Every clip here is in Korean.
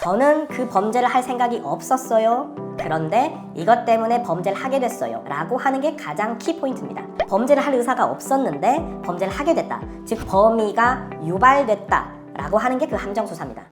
저는 그 범죄를 할 생각이 없었어요. 그런데 이것 때문에 범죄를 하게 됐어요. 라고 하는 게 가장 키포인트입니다. 범죄를 할 의사가 없었는데 범죄를 하게 됐다. 즉 범위가 유발됐다. 라고 하는 게 그 함정수사입니다.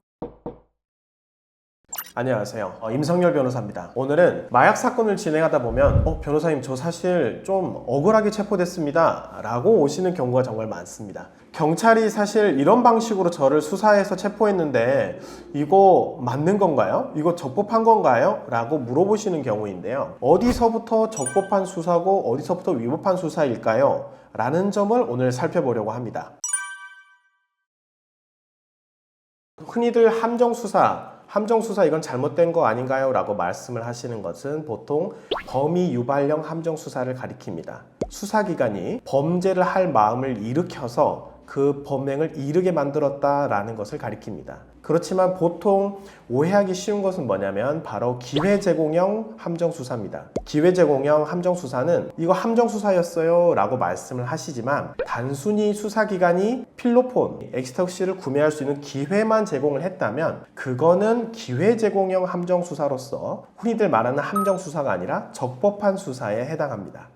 안녕하세요. 임성열 변호사입니다. 오늘은 마약 사건을 진행하다 보면 변호사님 저 사실 좀 억울하게 체포됐습니다 라고 오시는 경우가 정말 많습니다. 경찰이 사실 이런 방식으로 저를 수사해서 체포했는데 이거 맞는 건가요? 이거 적법한 건가요? 라고 물어보시는 경우인데요. 어디서부터 적법한 수사고 어디서부터 위법한 수사일까요? 라는 점을 오늘 살펴보려고 합니다. 흔히들 함정수사 이건 잘못된 거 아닌가요? 라고 말씀을 하시는 것은 보통 범위 유발형 함정수사를 가리킵니다. 수사기관이 범죄를 할 마음을 일으켜서 그 범행을 이르게 만들었다라는 것을 가리킵니다. 그렇지만 보통 오해하기 쉬운 것은 뭐냐면 바로 기회제공형 함정수사입니다. 기회제공형 함정수사는 이거 함정수사였어요 라고 말씀을 하시지만 단순히 수사기관이 필로폰, 엑스터시를 구매할 수 있는 기회만 제공을 했다면 그거는 기회제공형 함정수사로서 흔히들 말하는 함정수사가 아니라 적법한 수사에 해당합니다.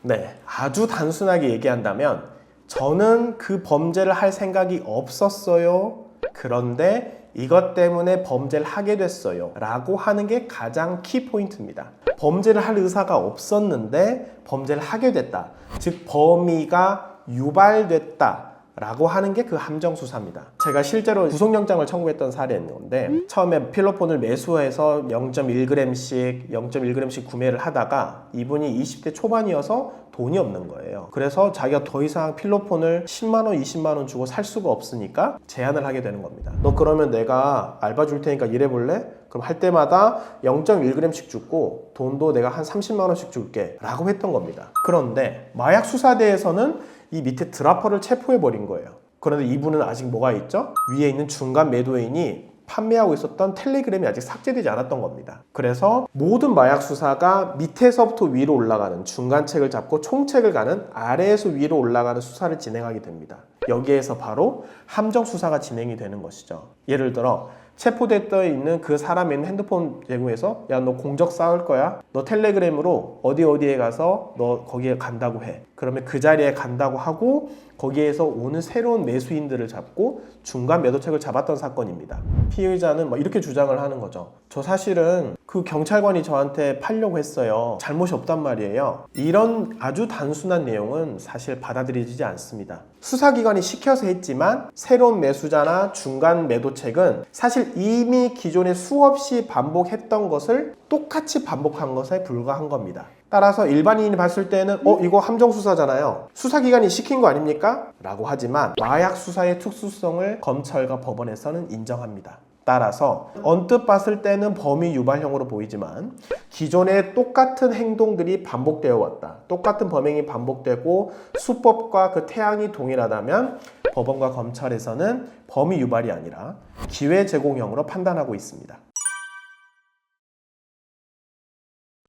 네, 아주 단순하게 얘기한다면 저는 그 범죄를 할 생각이 없었어요. 그런데 이것 때문에 범죄를 하게 됐어요. 라고 하는 게 가장 키포인트입니다. 범죄를 할 의사가 없었는데 범죄를 하게 됐다. 즉 범위가 유발됐다. 라고 하는 게 그 함정수사입니다. 제가 실제로 구속영장을 청구했던 사례였는데 처음에 필로폰을 매수해서 0.1g씩 구매를 하다가 이분이 20대 초반이어서 돈이 없는 거예요. 그래서 자기가 더 이상 필로폰을 10만원, 20만원 주고 살 수가 없으니까 제안을 하게 되는 겁니다. 너 그러면 내가 알바 줄 테니까 일해볼래? 그럼 할 때마다 0.1g씩 주고 돈도 내가 한 30만원씩 줄게 라고 했던 겁니다. 그런데 마약 수사대에서는 이 밑에 드라퍼를 체포해버린 거예요. 그런데 이분은 아직 뭐가 있죠? 위에 있는 중간 매도인이 판매하고 있었던 텔레그램이 아직 삭제되지 않았던 겁니다. 그래서 모든 마약 수사가 밑에서부터 위로 올라가는 중간책을 잡고 총책을 가는 아래에서 위로 올라가는 수사를 진행하게 됩니다. 여기에서 바로 함정 수사가 진행이 되는 것이죠. 예를 들어 체포됐던 있는 그 사람의 핸드폰 제공해서 야 너 공적 쌓을 거야? 너 텔레그램으로 어디에 가서 너 거기에 간다고 해. 그러면 그 자리에 간다고 하고 거기에서 오는 새로운 매수인들을 잡고 중간 매도책을 잡았던 사건입니다. 피의자는 이렇게 주장을 하는 거죠. 저 사실은 그 경찰관이 저한테 팔려고 했어요. 잘못이 없단 말이에요. 이런 아주 단순한 내용은 사실 받아들여지지 않습니다. 수사기관이 시켜서 했지만 새로운 매수자나 중간 매도책은 사실 이미 기존에 수없이 반복했던 것을 똑같이 반복한 것에 불과한 겁니다. 따라서 일반인이 봤을 때는 이거 함정수사잖아요. 수사기관이 시킨 거 아닙니까? 라고 하지만 마약 수사의 특수성을 검찰과 법원에서는 인정합니다. 따라서 언뜻 봤을 때는 범위 유발형으로 보이지만 기존에 똑같은 행동들이 반복되어 왔다. 똑같은 범행이 반복되고 수법과 그 태양이 동일하다면 법원과 검찰에서는 범위 유발이 아니라 기회 제공형으로 판단하고 있습니다.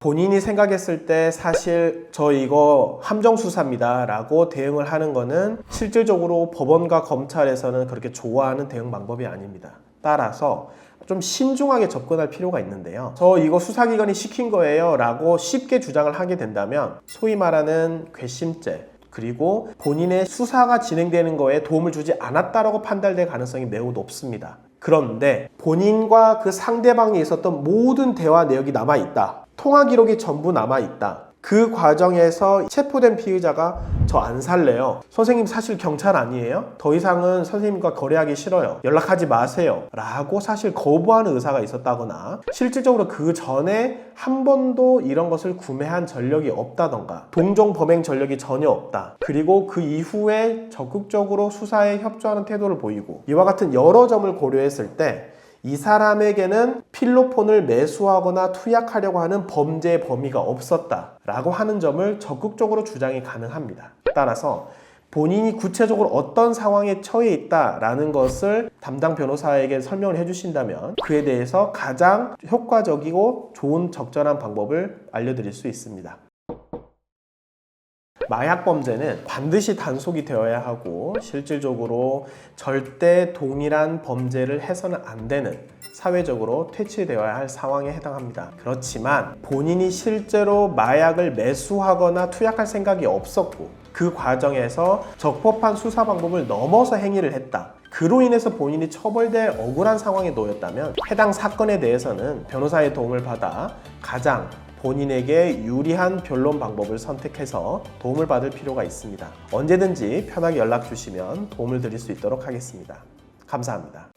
본인이 생각했을 때 사실 저 이거 함정수사입니다 라고 대응을 하는 거는 실질적으로 법원과 검찰에서는 그렇게 좋아하는 대응 방법이 아닙니다. 따라서 좀 신중하게 접근할 필요가 있는데요. 저 이거 수사기관이 시킨 거예요 라고 쉽게 주장을 하게 된다면 소위 말하는 괘씸죄 그리고 본인의 수사가 진행되는 거에 도움을 주지 않았다라고 판단될 가능성이 매우 높습니다. 그런데 본인과 그 상대방이 있었던 모든 대화 내역이 남아있다. 통화 기록이 전부 남아있다. 그 과정에서 체포된 피의자가 저 안 살래요. 선생님 사실 경찰 아니에요? 더 이상은 선생님과 거래하기 싫어요. 연락하지 마세요. 라고 사실 거부하는 의사가 있었다거나 실질적으로 그 전에 한 번도 이런 것을 구매한 전력이 없다던가 동종 범행 전력이 전혀 없다. 그리고 그 이후에 적극적으로 수사에 협조하는 태도를 보이고 이와 같은 여러 점을 고려했을 때 이 사람에게는 필로폰을 매수하거나 투약하려고 하는 범죄의 범위가 없었다라고 하는 점을 적극적으로 주장이 가능합니다. 따라서 본인이 구체적으로 어떤 상황에 처해 있다라는 것을 담당 변호사에게 설명을 해주신다면 그에 대해서 가장 효과적이고 좋은 적절한 방법을 알려드릴 수 있습니다. 마약 범죄는 반드시 단속이 되어야 하고 실질적으로 절대 동일한 범죄를 해서는 안 되는 사회적으로 퇴치되어야 할 상황에 해당합니다. 그렇지만 본인이 실제로 마약을 매수하거나 투약할 생각이 없었고 그 과정에서 적법한 수사 방법을 넘어서 행위를 했다. 그로 인해서 본인이 처벌될 억울한 상황에 놓였다면 해당 사건에 대해서는 변호사의 도움을 받아 가장 본인에게 유리한 변론 방법을 선택해서 도움을 받을 필요가 있습니다. 언제든지 편하게 연락 주시면 도움을 드릴 수 있도록 하겠습니다. 감사합니다.